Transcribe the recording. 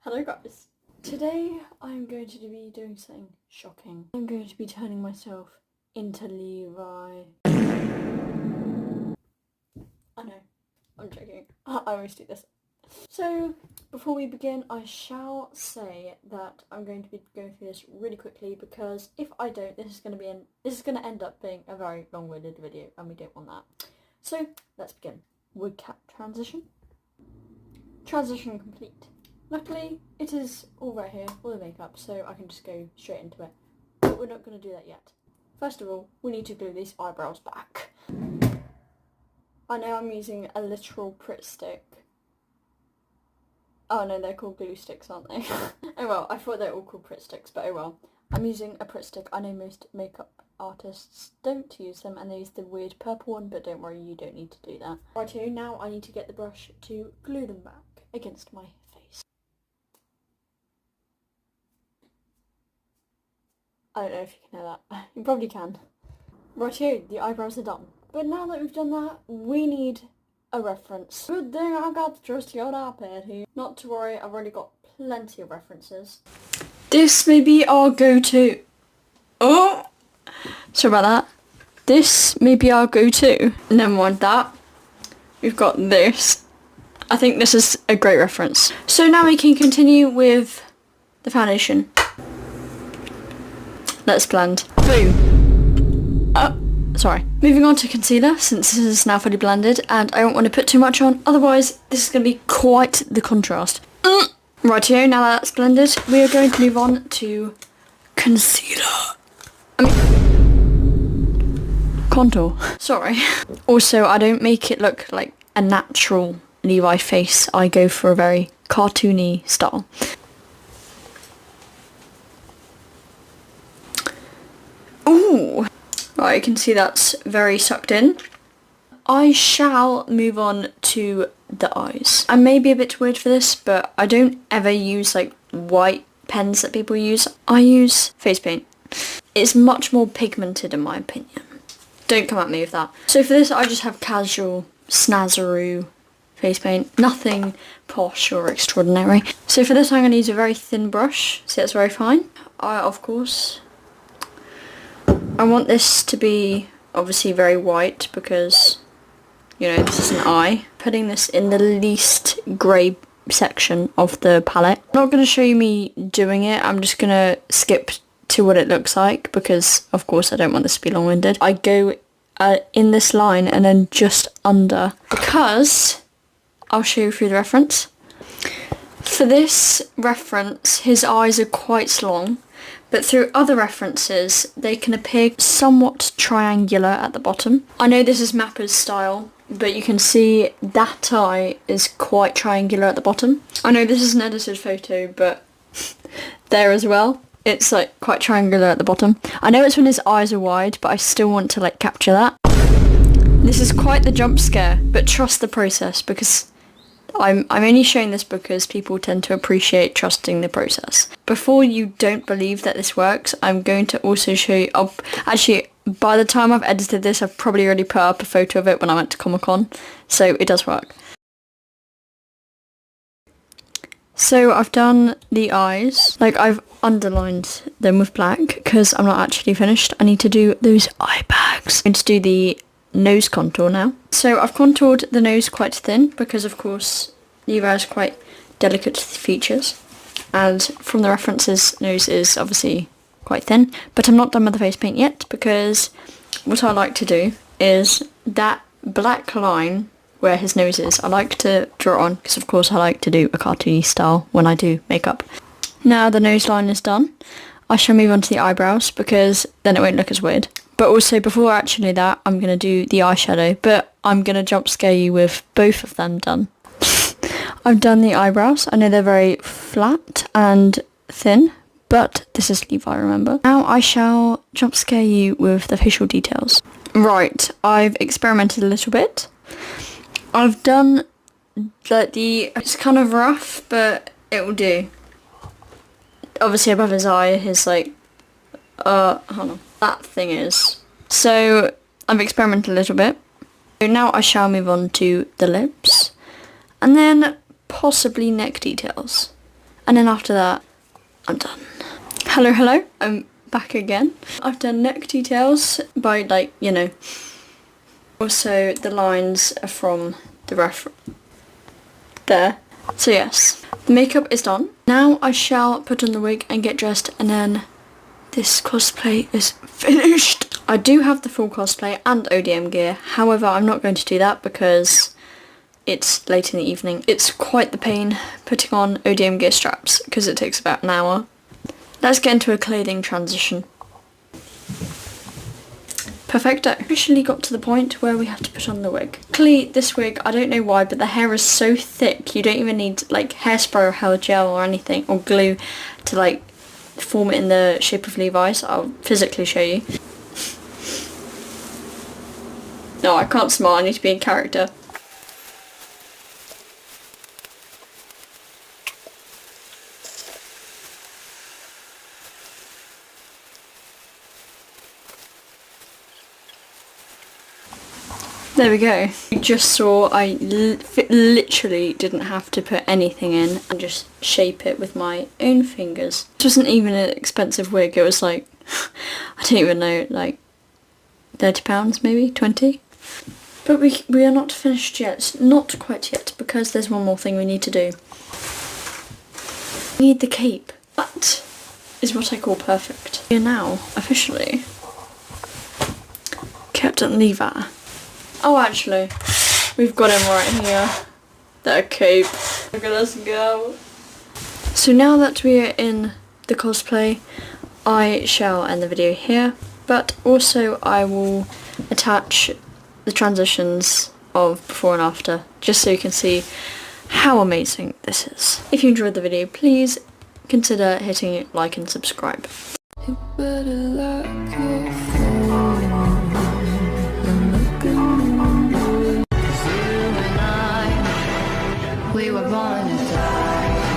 Hello guys. Today I'm going to be doing something shocking. I'm going to be turning myself into Levi. I know, I'm joking. I always do this. So before we begin, I shall say that I'm going to be going through this really quickly because if I don't, this is going to end up being a very long-winded video and we don't want that. So let's begin. Woodcat transition. Transition complete. Luckily, it is all right here, all the makeup, so I can just go straight into it. But we're not going to do that yet. First of all, we need to glue these eyebrows back. I know I'm using a literal Pritt stick. Oh no, they're called glue sticks, aren't they? Oh well, I thought they're all called Pritt sticks, but oh well. I'm using a Pritt stick. I know most makeup artists don't use them, and they use the weird purple one, but don't worry, you don't need to do that. Righto, now I need to get the brush to glue them back against my face. I don't know if you can hear that. You probably can. Righto, the eyebrows are done. But now that we've done that, we need a reference. Good thing I've got the trusty old iPad here. Not to worry, I've already got plenty of references. This may be our go-to. Oh! Sorry about that. This may be our go-to. Never mind that. We've got this. I think this is a great reference. So now we can continue with the foundation. Let's blend. Boom. Sorry. Moving on to concealer, since this is now fully blended, and I don't want to put too much on, otherwise this is going to be quite the contrast. Rightio, now that that's blended, we are going to move on to concealer. Contour. Sorry. Also, I don't make it look like a natural Levi face. I go for a very cartoony style. Ooh. Right, you can see that's very sucked in. I shall move on to the eyes. I may be a bit weird for this, but I don't ever use like white pens that people use. I use face paint. It's much more pigmented in my opinion. Don't come at me with that. So for this I just have casual snazzaroo face paint. Nothing posh or extraordinary. So for this I'm going to use a very thin brush. See, that's very fine. Of course, I want this to be obviously very white because, you know, this is an eye. Putting this in the least grey section of the palette. I'm not going to show you me doing it. I'm just going to skip to what it looks like because, of course, I don't want this to be long-winded. I go in this line and then just under because I'll show you through the reference. For this reference, his eyes are quite long. But through other references, they can appear somewhat triangular at the bottom. I know this is Mappa's style, but you can see that eye is quite triangular at the bottom. I know this is an edited photo, but there as well, it's like quite triangular at the bottom. I know it's when his eyes are wide, but I still want to like capture that. This is quite the jump scare, but trust the process because I'm only showing this because people tend to appreciate trusting the process. Before you don't believe that this works, I'm going to also show you... actually, by the time I've edited this, I've probably already put up a photo of it when I went to Comic-Con. So it does work. So I've done the eyes. Like, I've underlined them with black because I'm not actually finished. I need to do those eye bags. I'm going to do the nose contour now. So I've contoured the nose quite thin because of course Levi has quite delicate features and from the references nose is obviously quite thin, but I'm not done with the face paint yet because what I like to do is that black line where his nose is, I like to draw on because of course I like to do a cartoony style when I do makeup. Now the nose line is done, I shall move on to the eyebrows because then it won't look as weird. But also, before actually that, I'm going to do the eyeshadow, but I'm going to jump scare you with both of them done. I've done the eyebrows. I know they're very flat and thin, but this is Levi, remember? Now I shall jump scare you with the facial details. Right, I've experimented a little bit. I've done it's kind of rough, but it will do. Obviously above his eye, his like, hold on. That thing is. So I've experimented a little bit. So now I shall move on to the lips and then possibly neck details. And then after that, I'm done. Hello, hello, I'm back again. I've done neck details by like, you know, also the lines are from the reference there. So yes, the makeup is done. Now I shall put on the wig and get dressed, and then this cosplay is finished. I do have the full cosplay and ODM gear, however I'm not going to do that because it's late in the evening. It's quite the pain putting on ODM gear straps because it takes about an hour. Let's get into a clothing transition. Perfecto. Officially got to the point where we have to put on the wig. Luckily, this wig, I don't know why, but the hair is so thick you don't even need like hairspray or hair gel or anything or glue to like form it in the shape of Levi's. I'll physically show you. No, I can't smile, I need to be in character. There we go. You just saw I literally didn't have to put anything in and just shape it with my own fingers. This wasn't even an expensive wig, it was like, I don't even know, like £30 maybe, 20? But we are not finished yet, not quite yet, because there's one more thing we need to do. We need the cape. That is what I call perfect. We are now officially Captain Levi. Oh, actually, we've got him right here. That cape. Look at us go. So now that we are in the cosplay, I shall end the video here, but also I will attach the transitions of before and after, just so you can see how amazing this is. If you enjoyed the video, please consider hitting like and subscribe. We were born to die.